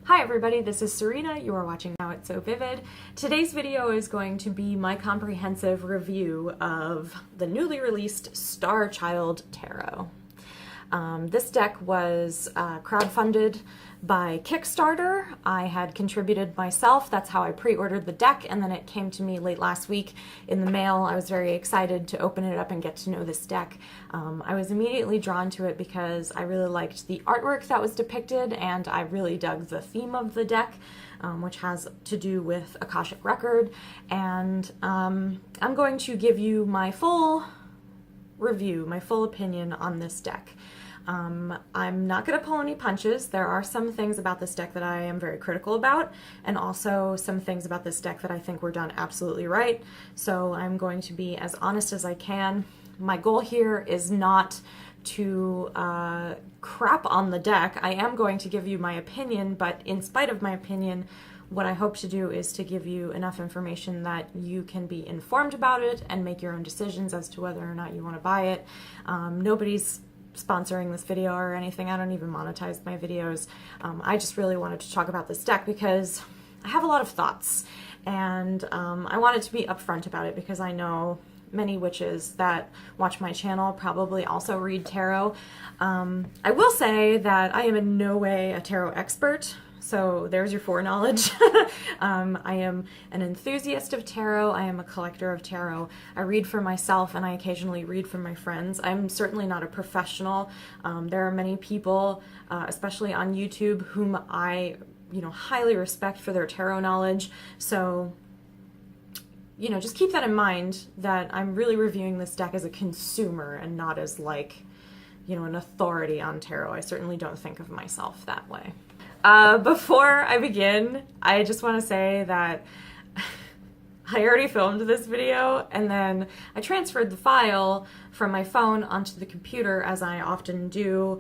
Hi everybody, this is Surina. You are watching Now It's So Vivid. Today's video is going to be my comprehensive review of the newly released Starchild Tarot. This deck was crowdfunded by Kickstarter. I had contributed myself. That's how I pre-ordered the deck, and then it came to me late last week in the mail. I was very excited to open it up and get to know this deck. I was immediately drawn to it because I really liked the artwork that was depicted, and I really dug the theme of the deck, which has to do with Akashic record. And I'm going to give you my full review, my full opinion on this deck. I'm not going to pull any punches. There are some things about this deck that I am very critical about, and also some things about this deck that I think were done absolutely right. So I'm going to be as honest as I can. My goal here is not to crap on the deck. I am going to give you my opinion, but in spite of my opinion, what I hope to do is to give you enough information that you can be informed about it and make your own decisions as to whether or not you want to buy it. Nobody's sponsoring this video or anything. I don't even monetize my videos. I just really wanted to talk about this deck because I have a lot of thoughts, and I wanted to be upfront about it because I know many witches that watch my channel probably also read tarot. I will say that I am in no way a tarot expert. So there's your foreknowledge. I am an enthusiast of tarot. I am a collector of tarot. I read for myself and I occasionally read for my friends. I'm certainly not a professional. There are many people, especially on YouTube, whom I, highly respect for their tarot knowledge. So, just keep that in mind, that I'm really reviewing this deck as a consumer and not as like, an authority on tarot. I certainly don't think of myself that way. Before I begin, I just want to say that I already filmed this video, and then I transferred the file from my phone onto the computer, as I often do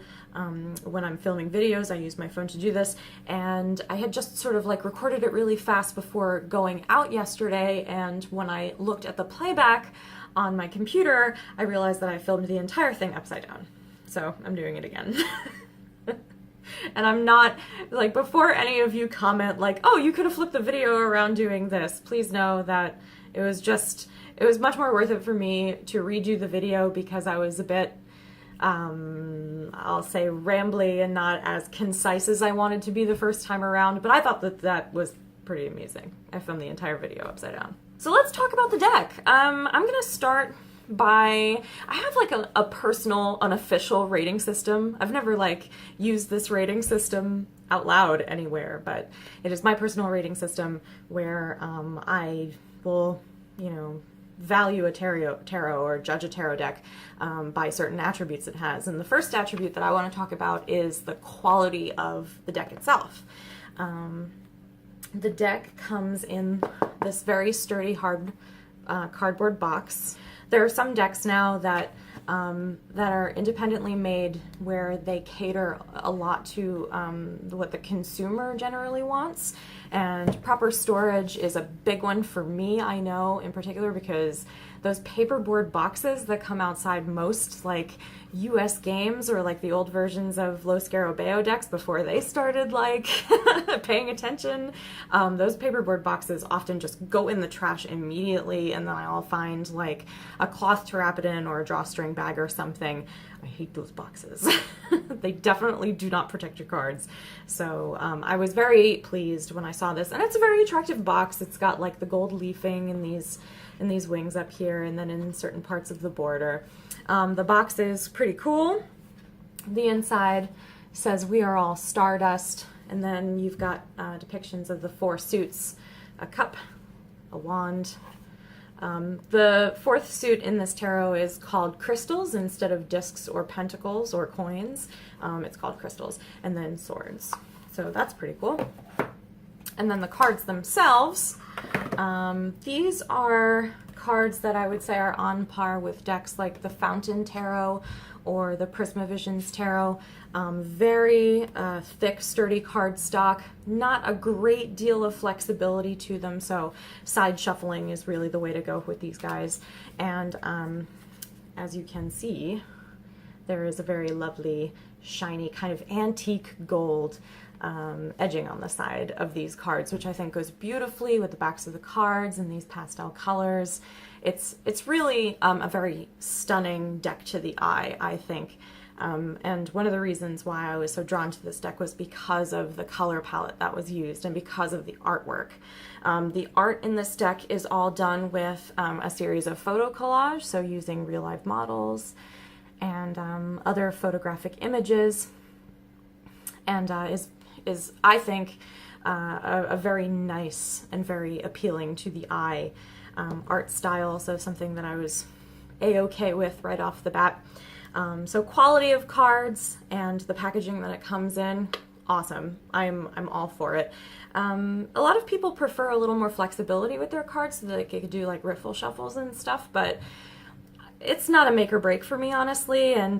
when I'm filming videos. I use my phone to do this, and I had just sort of like recorded it really fast before going out yesterday, and when I looked at the playback on my computer, I realized that I filmed the entire thing upside down. So I'm doing it again. And I'm not, like, before any of you comment, like, oh, you could have flipped the video around doing this, please know that it was much more worth it for me to redo the video because I was a bit, I'll say rambly and not as concise as I wanted to be the first time around, but I thought that that was pretty amusing. I filmed the entire video upside down. So let's talk about the deck. I'm gonna start I have like a personal, unofficial rating system. I've never like used this rating system out loud anywhere, but it is my personal rating system where I will, value a tarot or judge a tarot deck by certain attributes it has. And the first attribute that I want to talk about is the quality of the deck itself. The deck comes in this very sturdy, hard cardboard box. There are some decks now that are independently made where they cater a lot to what the consumer generally wants, and proper storage is a big one for me, I know, in particular, because those paperboard boxes that come outside most like US games or like the old versions of Los Scarabeo decks before they started like paying attention, those paperboard boxes often just go in the trash immediately, and then I'll find like a cloth to wrap it in or a drawstring bag or something. I hate those boxes. They definitely do not protect your cards. So I was very pleased when I saw this, and it's a very attractive box. It's got like the gold leafing in these wings up here, and then in certain parts of the border. The box is pretty cool. The inside says "We are all stardust," and then you've got depictions of the 4 suits: a cup, a wand. The 4th suit in this tarot is called crystals instead of discs or pentacles or coins. It's called crystals, and then swords. So that's pretty cool. And then the cards themselves, these are cards that I would say are on par with decks like the Fountain Tarot or the Prismavisions Tarot. Very thick, sturdy cardstock, not a great deal of flexibility to them, so side shuffling is really the way to go with these guys. And as you can see, there is a very lovely, shiny, kind of antique gold edging on the side of these cards, which I think goes beautifully with the backs of the cards and these pastel colors. It's really a very stunning deck to the eye, I think. And one of the reasons why I was so drawn to this deck was because of the color palette that was used and because of the artwork. The art in this deck is all done with a series of photo collage, so using real life models and other photographic images, and is I think a very nice and very appealing to the eye art style, so something that I was a-okay with right off the bat. So quality of cards and the packaging that it comes in, awesome. I'm all for it. A lot of people prefer a little more flexibility with their cards so that they could do like riffle shuffles and stuff, but it's not a make or break for me, honestly, and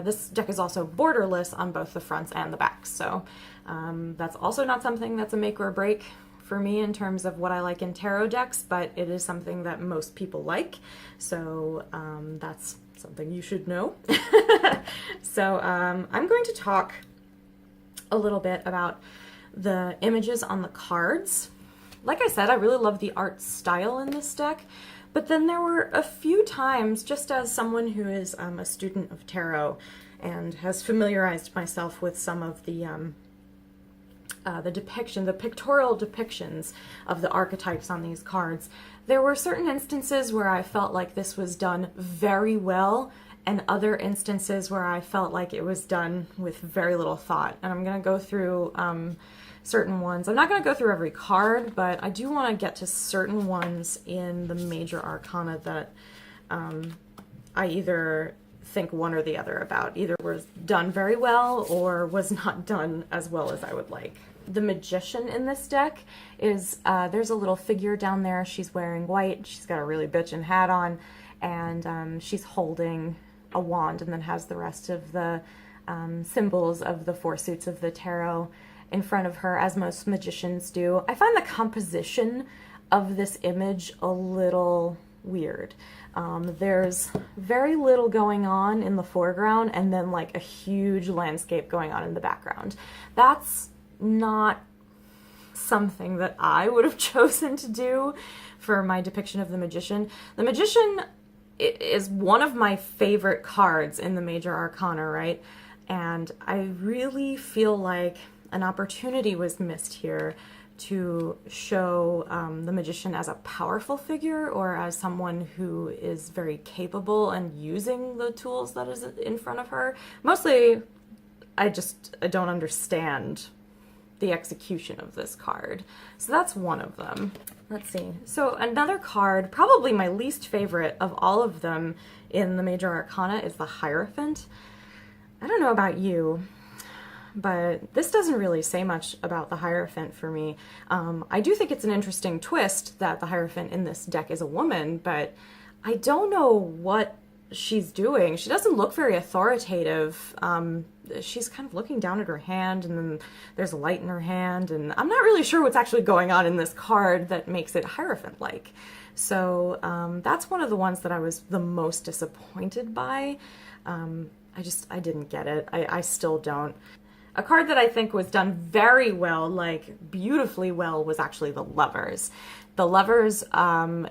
this deck is also borderless on both the fronts and the backs, so that's also not something that's a make or break for me in terms of what I like in tarot decks, but it is something that most people like, so that's something you should know. So I'm going to talk a little bit about the images on the cards. Like I said, I really love the art style in this deck, but then there were a few times, just as someone who is a student of tarot and has familiarized myself with some of the pictorial depictions of the archetypes on these cards, there were certain instances where I felt like this was done very well, and other instances where I felt like it was done with very little thought. And I'm going to go through certain ones. I'm not going to go through every card, but I do want to get to certain ones in the major arcana that I either think one or the other about. Either was done very well or was not done as well as I would like. The magician in this deck is, there's a little figure down there. She's wearing white. She's got a really bitchin' hat on, and she's holding a wand and then has the rest of the symbols of the four suits of the tarot in front of her, as most magicians do. I find the composition of this image a little weird. There's very little going on in the foreground and then like a huge landscape going on in the background. That's not something that I would have chosen to do for my depiction of the magician. The magician is one of my favorite cards in the major arcana, right? And I really feel like an opportunity was missed here to show the magician as a powerful figure or as someone who is very capable and using the tools that is in front of her. Mostly, I don't understand the execution of this card. So that's one of them. Let's see. So another card, probably my least favorite of all of them in the major arcana, is the Hierophant. I don't know about you, but this doesn't really say much about the Hierophant for me. I do think it's an interesting twist that the Hierophant in this deck is a woman, but I don't know what she's doing. She doesn't look very authoritative. She's kind of looking down at her hand, and then there's a light in her hand, and I'm not really sure what's actually going on in this card that makes it Hierophant-like. So that's one of the ones that I was the most disappointed by. I didn't get it. I still don't. A card that I think was done very well, like beautifully well, was actually the Lovers. The Lovers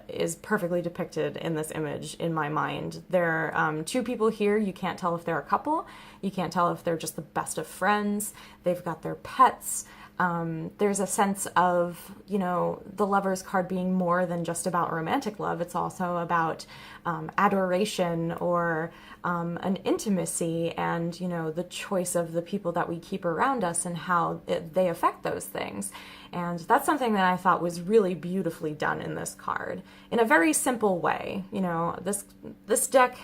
is perfectly depicted in this image in my mind. There are two people here. You can't tell if they're a couple. You can't tell if they're just the best of friends. They've got their pets. There's a sense of, you know, the Lovers card being more than just about romantic love. It's also about adoration or an intimacy and, you know, the choice of the people that we keep around us and how they affect those things. And that's something that I thought was really beautifully done in this card in a very simple way. You know, this deck,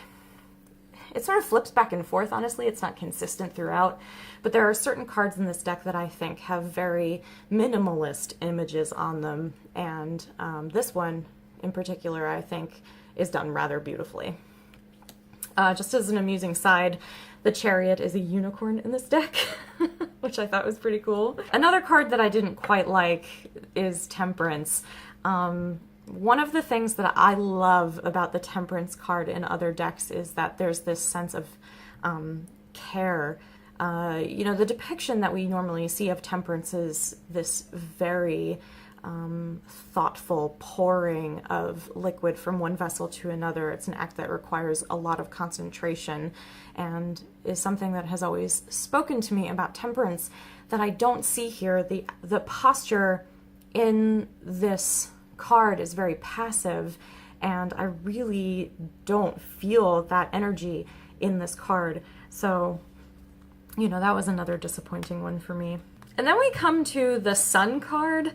it sort of flips back and forth, honestly. It's not consistent throughout, but there are certain cards in this deck that I think have very minimalist images on them, and this one in particular I think is done rather beautifully. Just as an amusing side, the Chariot is a unicorn in this deck, which I thought was pretty cool. Another card that I didn't quite like is Temperance. One of the things that I love about the Temperance card in other decks is that there's this sense of care. You know, the depiction that we normally see of temperance is this very thoughtful pouring of liquid from one vessel to another. It's an act that requires a lot of concentration and is something that has always spoken to me about temperance that I don't see here. The posture in this card is very passive, and I really don't feel that energy in this card. So, you know, that was another disappointing one for me. And then we come to the Sun card.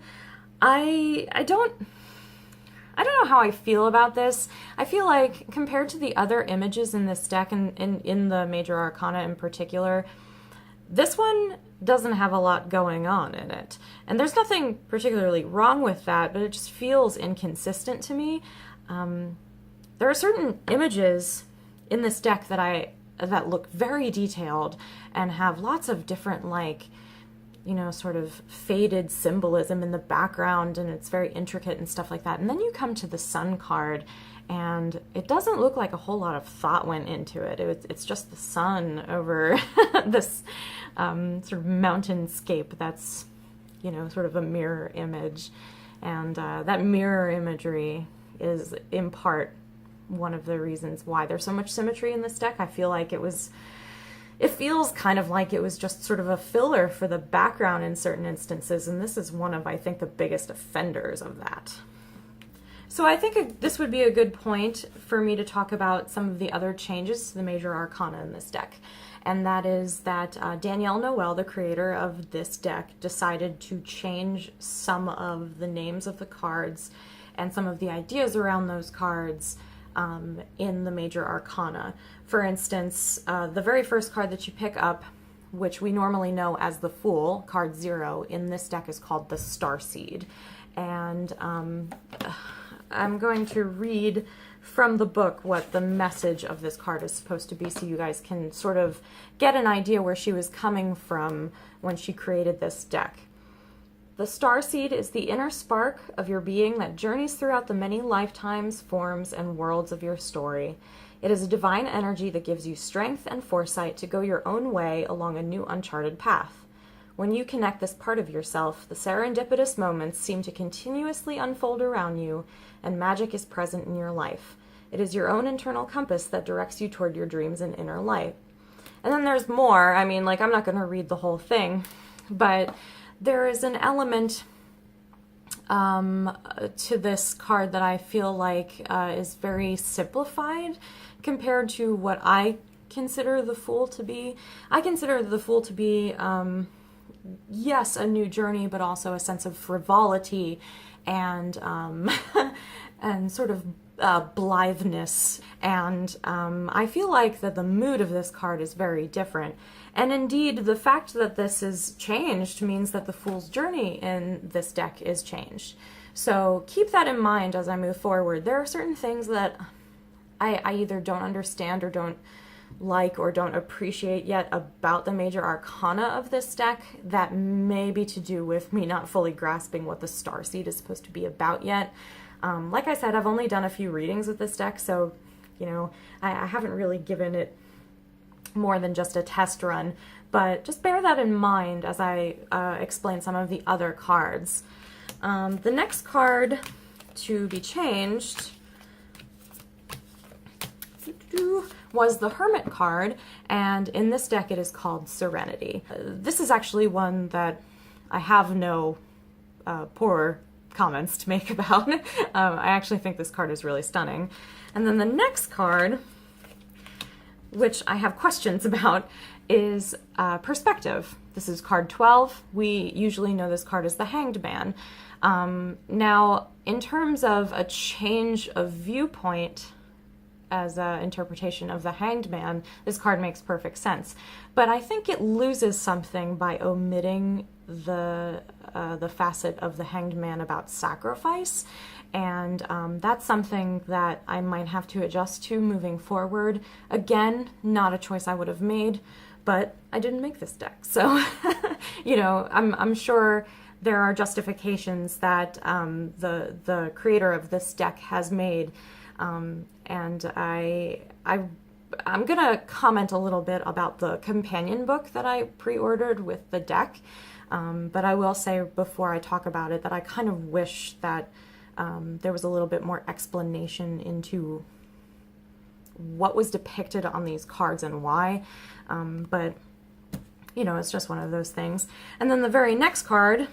I don't know how I feel about this. I feel like compared to the other images in this deck, and in the Major Arcana in particular, this one doesn't have a lot going on in it. And there's nothing particularly wrong with that, but it just feels inconsistent to me. There are certain images in this deck that look very detailed and have lots of different, like, you know, sort of faded symbolism in the background, and it's very intricate and stuff like that. And then you come to the Sun card, and it doesn't look like a whole lot of thought went into it. It's just the sun over this sort of mountainscape that's, you know, sort of a mirror image. And that mirror imagery is, in part, one of the reasons why there's so much symmetry in this deck. I feel like it feels kind of like it was just sort of a filler for the background in certain instances, and this is one of, I think, the biggest offenders of that. So I think this would be a good point for me to talk about some of the other changes to the Major Arcana in this deck. And that is that Danielle Noel, the creator of this deck, decided to change some of the names of the cards and some of the ideas around those cards in the Major Arcana. For instance, the very first card that you pick up, which we normally know as the Fool, card 0, in this deck is called the Starseed. And I'm going to read from the book what the message of this card is supposed to be, so you guys can sort of get an idea where she was coming from when she created this deck. The starseed is the inner spark of your being that journeys throughout the many lifetimes, forms, and worlds of your story. It is a divine energy that gives you strength and foresight to go your own way along a new uncharted path. When you connect this part of yourself, the serendipitous moments seem to continuously unfold around you, and magic is present in your life. It is your own internal compass that directs you toward your dreams and inner light. And then there's more. I mean, like, I'm not going to read the whole thing, but there is an element to this card that I feel like is very simplified compared to what I consider the Fool to be. I consider the Fool to be, yes, a new journey, but also a sense of frivolity and and sort of blitheness. And I feel like that the mood of this card is very different. And indeed, the fact that this is changed means that the Fool's journey in this deck is changed. So keep that in mind as I move forward. There are certain things that I either don't understand or don't like or don't appreciate yet about the Major Arcana of this deck that may be to do with me not fully grasping what the Starseed is supposed to be about yet. Like I said, I've only done a few readings with this deck, so, you know, I haven't really given it more than just a test run, but just bear that in mind as I explain some of the other cards. The next card to be changed was the Hermit card, and in this deck it is called Serenity. This is actually one that I have no poor comments to make about. I actually think this card is really stunning. And then the next card, which I have questions about, is Perspective. This is card 12. We usually know this card as the Hanged Man. Now, in terms of a change of viewpoint as an interpretation of the Hanged Man, this card makes perfect sense. But I think it loses something by omitting the facet of the Hanged Man about sacrifice. And that's something that I might have to adjust to moving forward. Again, not a choice I would have made, but I didn't make this deck. So, you know, I'm sure there are justifications that the creator of this deck has made. And I I'm gonna comment a little bit about the companion book that I pre-ordered with the deck, but I will say before I talk about it that I kind of wish that there was a little bit more explanation into what was depicted on these cards and why, but you know, it's just one of those things. And then the very next card,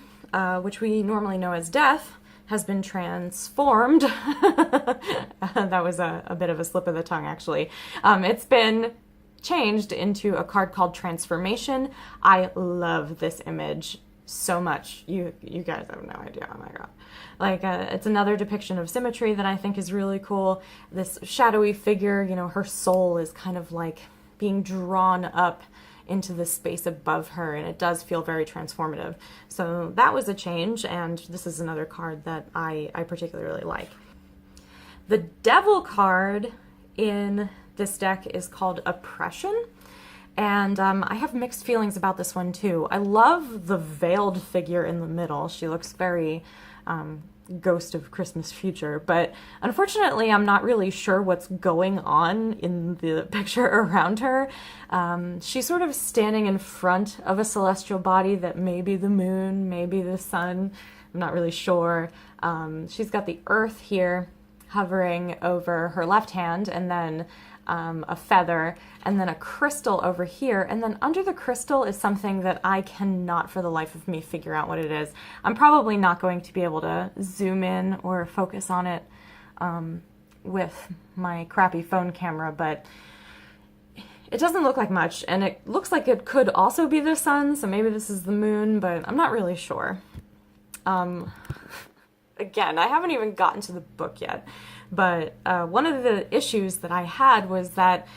which we normally know as Death, has been transformed. That was a bit of a slip of the tongue, actually. It's been changed into a card called Transformation. I love this image so much. You guys have no idea. Oh my god. Like, it's another depiction of symmetry that I think is really cool. This shadowy figure, you know, her soul is kind of like being drawn up into the space above her, and it does feel very transformative. So that was a change, and this is another card that I particularly like. The Devil card in this deck is called Oppression, and I have mixed feelings about this one too. I love the veiled figure in the middle. She looks very Ghost of Christmas Future, but unfortunately I'm not really sure what's going on in the picture around her. She's sort of standing in front of a celestial body that may be the moon, maybe the sun, I'm not really sure. She's got the earth here hovering over her left hand, and then a feather, and then a crystal over here, and then under the crystal is something that I cannot for the life of me figure out what it is. I'm probably not going to be able to zoom in or focus on it with my crappy phone camera, but it doesn't look like much, and it looks like it could also be the sun, so maybe this is the moon, but I'm not really sure. Again, I haven't even gotten to the book yet, but one of the issues that I had was that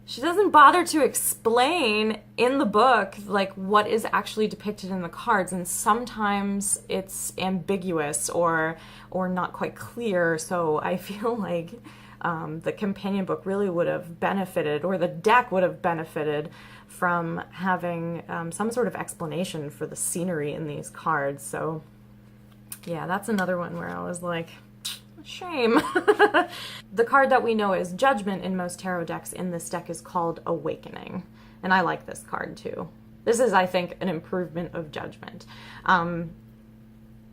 she doesn't bother to explain in the book like what is actually depicted in the cards, and sometimes it's ambiguous or not quite clear. So I feel like the companion book really would have benefited, or the deck would have benefited from having some sort of explanation for the scenery in these cards. So yeah, that's another one where I was like, shame. The card that we know as Judgment in most tarot decks in this deck is called Awakening, and I like this card too. This is, I think, an improvement of Judgment. Like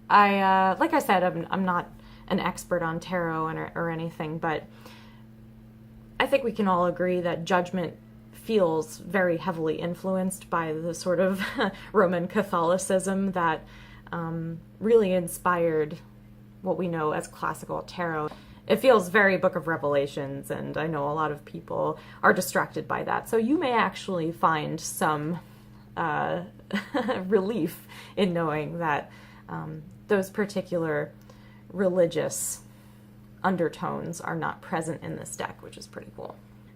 I said, I'm not an expert on tarot or anything, but I think we can all agree that Judgment feels very heavily influenced by the sort of Roman Catholicism that really inspired what we know as classical tarot. It feels very Book of Revelations, and I know a lot of people are distracted by that. So you may actually find some relief in knowing that those particular religious undertones are not present in this deck, which is pretty cool.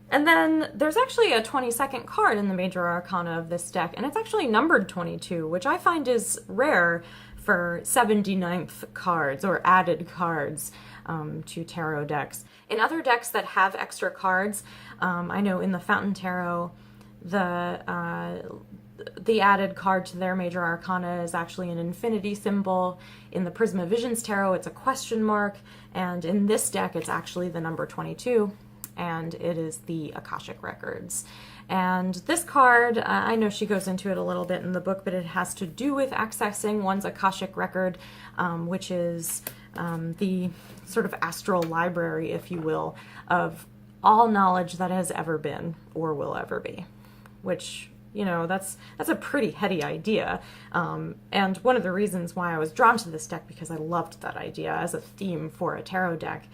And then there's actually a 22nd card in the Major Arcana of this deck, and it's actually numbered 22, which I find is rare for 79th cards or added cards to tarot decks. In other decks that have extra cards, I know in the Fountain Tarot, the added card to their Major Arcana is actually an infinity symbol. In the Prisma Visions Tarot, it's a question mark, and in this deck, it's actually the number 22, and it is the Akashic Records. And this card, I know she goes into it a little bit in the book, but it has to do with accessing one's Akashic record, which is the sort of astral library, if you will, of all knowledge that has ever been or will ever be, which, you know, that's a pretty heady idea. And one of the reasons why I was drawn to this deck, because I loved that idea as a theme for a tarot deck.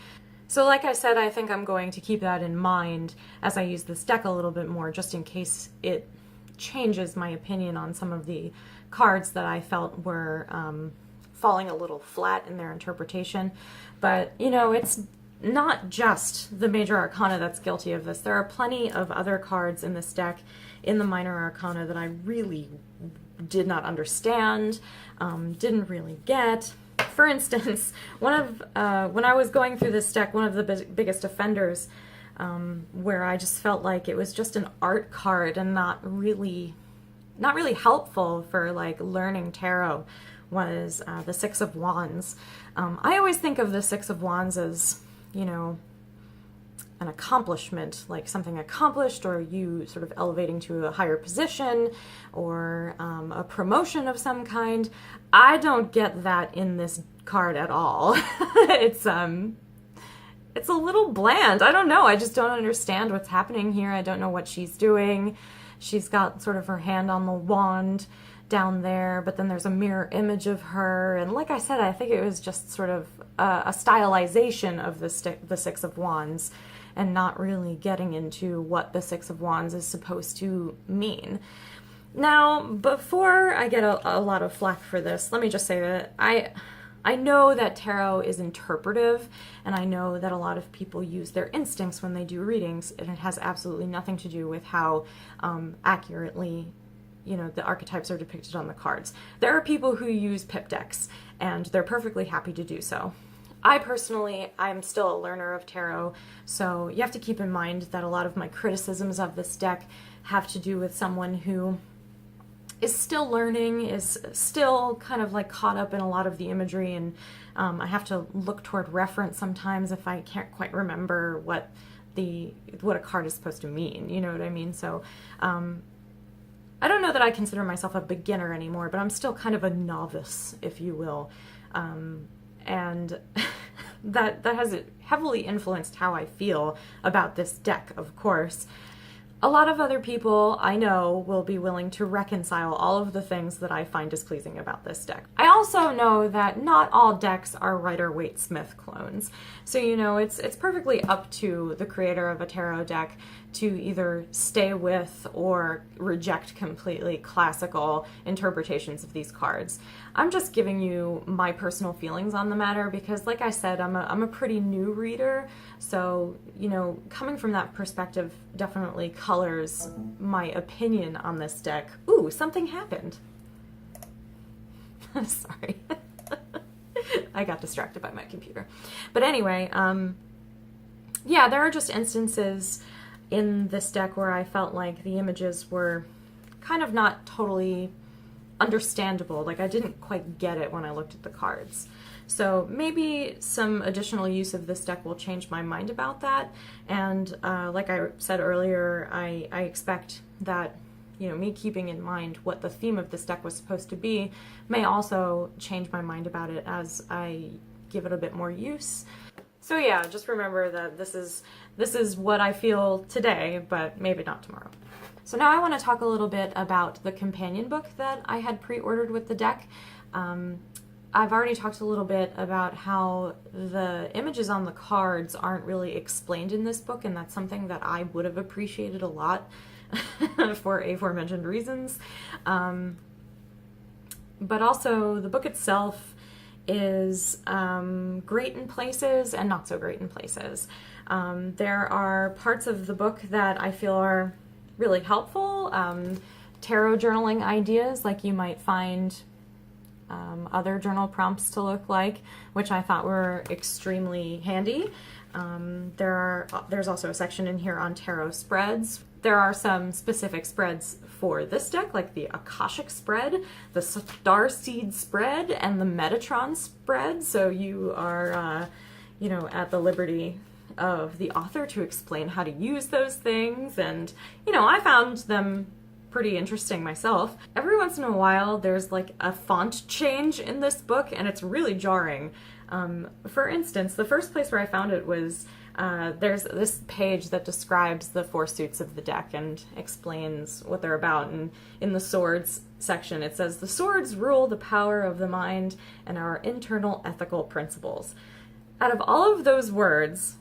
So like I said, I think I'm going to keep that in mind as I use this deck a little bit more, just in case it changes my opinion on some of the cards that I felt were falling a little flat in their interpretation. But, you know, it's not just the Major Arcana that's guilty of this. There are plenty of other cards in this deck in the Minor Arcana that I really did not understand, didn't really get. For instance, when I was going through this deck, one of the biggest offenders, where I just felt like it was just an art card and not really helpful for like learning tarot, was the Six of Wands. I always think of the Six of Wands as, you know, an accomplishment, like something accomplished, or you sort of elevating to a higher position, or a promotion of some kind. I don't get that in this card at all. It's a little bland. I don't know. I just don't understand what's happening here. I don't know what she's doing. She's got sort of her hand on the wand down there, but then there's a mirror image of her. And like I said, I think it was just sort of a stylization of the Six of Wands, and not really getting into what the Six of Wands is supposed to mean. Now, before I get a lot of flack for this, let me just say that I know that tarot is interpretive, and I know that a lot of people use their instincts when they do readings, and it has absolutely nothing to do with how accurately, you know, the archetypes are depicted on the cards. There are people who use pip decks, and they're perfectly happy to do so. I personally, I'm still a learner of tarot, so you have to keep in mind that a lot of my criticisms of this deck have to do with someone who is still learning, is still kind of like caught up in a lot of the imagery, and I have to look toward reference sometimes if I can't quite remember what a card is supposed to mean, you know what I mean? So I don't know that I consider myself a beginner anymore, but I'm still kind of a novice, if you will. And that has heavily influenced how I feel about this deck, of course. A lot of other people I know will be willing to reconcile all of the things that I find displeasing about this deck. I also know that not all decks are Rider-Waite-Smith clones. So, you know, it's perfectly up to the creator of a tarot deck to either stay with or reject completely classical interpretations of these cards. I'm just giving you my personal feelings on the matter because, like I said, I'm a pretty new reader, so, you know, coming from that perspective definitely colors my opinion on this deck. Ooh, something happened. Sorry. I got distracted by my computer. But anyway, yeah, there are just instances in this deck where I felt like the images were kind of not totally understandable. Like I didn't quite get it when I looked at the cards. So maybe some additional use of this deck will change my mind about that. And like I said earlier, I expect that, you know, me keeping in mind what the theme of this deck was supposed to be may also change my mind about it as I give it a bit more use. So yeah, just remember that this is what I feel today, but maybe not tomorrow. So now I want to talk a little bit about the companion book that I had pre-ordered with the deck. I've already talked a little bit about how the images on the cards aren't really explained in this book, and that's something that I would have appreciated a lot for aforementioned reasons. But also the book itself is great in places and not so great in places. There are parts of the book that I feel are really helpful. Tarot journaling ideas, like you might find other journal prompts to look like, which I thought were extremely handy. There's also a section in here on tarot spreads. There are some specific spreads for this deck, like the Akashic spread, the Starseed spread, and the Metatron spread. So you are, you know, at the liberty of the author to explain how to use those things. And, you know, I found them pretty interesting myself. Every once in a while, there's like a font change in this book, and it's really jarring. For instance, the first place where I found it was there's this page that describes the four suits of the deck and explains what they're about. And in the swords section, it says, "The swords rule the power of the mind and our internal ethical principles." Out of all of those words,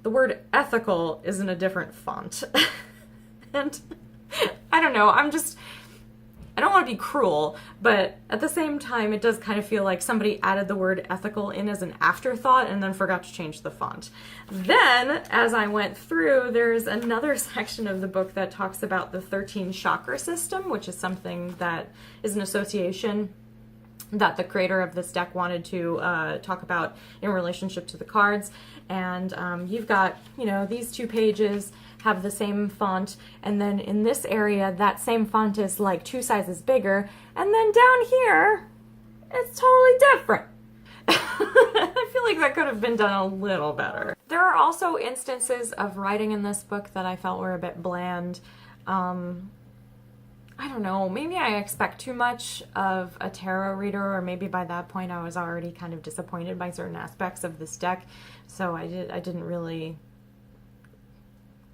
the word ethical is in a different font. And I don't know, I don't want to be cruel, but at the same time, it does kind of feel like somebody added the word ethical in as an afterthought and then forgot to change the font. Then, as I went through, there's another section of the book that talks about the 13 chakra system, which is something that is an association that the creator of this deck wanted to talk about in relationship to the cards. And you've got, you know, these two pages have the same font, and then in this area, that same font is like 2 sizes bigger, and then down here, it's totally different. I feel like that could have been done a little better. There are also instances of writing in this book that I felt were a bit bland. I don't know, maybe I expect too much of a tarot reader, or maybe by that point I was already kind of disappointed by certain aspects of this deck, so I didn't really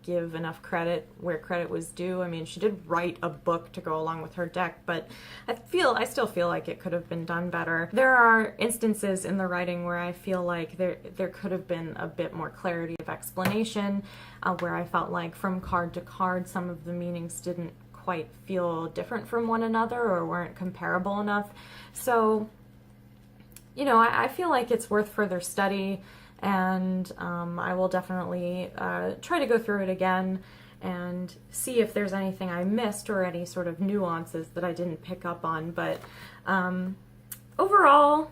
give enough credit where credit was due. I mean, she did write a book to go along with her deck, but I still feel like it could have been done better. There are instances in the writing where I feel like there could have been a bit more clarity of explanation, where I felt like from card to card some of the meanings didn't quite feel different from one another or weren't comparable enough. So, you know, I feel like it's worth further study, and I will definitely try to go through it again and see if there's anything I missed or any sort of nuances that I didn't pick up on. But overall,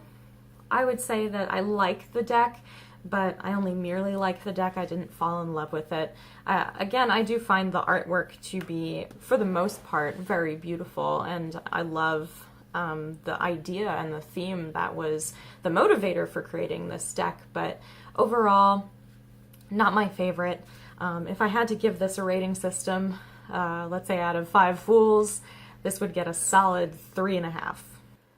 I would say that I like the deck, but I only merely like the deck. I didn't fall in love with it. Again, I do find the artwork to be, for the most part, very beautiful, and I love the idea and the theme that was the motivator for creating this deck, but overall, not my favorite. If I had to give this a rating system, let's say out of 5 Fools, this would get a solid 3.5.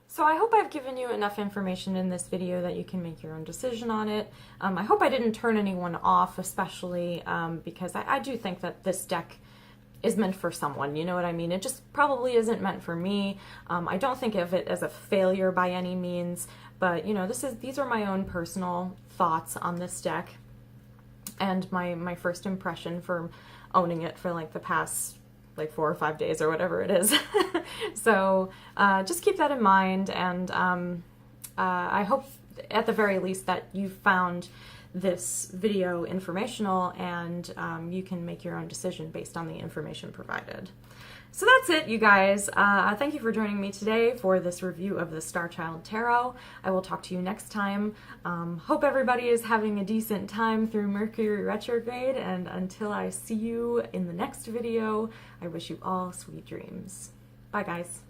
So I hope I've given you enough information in this video that you can make your own decision on it. I hope I didn't turn anyone off, especially because I do think that this deck is meant for someone, you know what I mean? It just probably isn't meant for me. I don't think of it as a failure by any means, but you know, these are my own personal thoughts on this deck and my first impression for owning it for like the past like 4 or 5 days or whatever it is. So just keep that in mind, and I hope at the very least that you found this video informational, and you can make your own decision based on the information provided. So that's it, you guys. Thank you for joining me today for this review of the Starchild Tarot. I will talk to you next time. Hope everybody is having a decent time through Mercury retrograde, and until I see you in the next video, I wish you all sweet dreams. Bye, guys.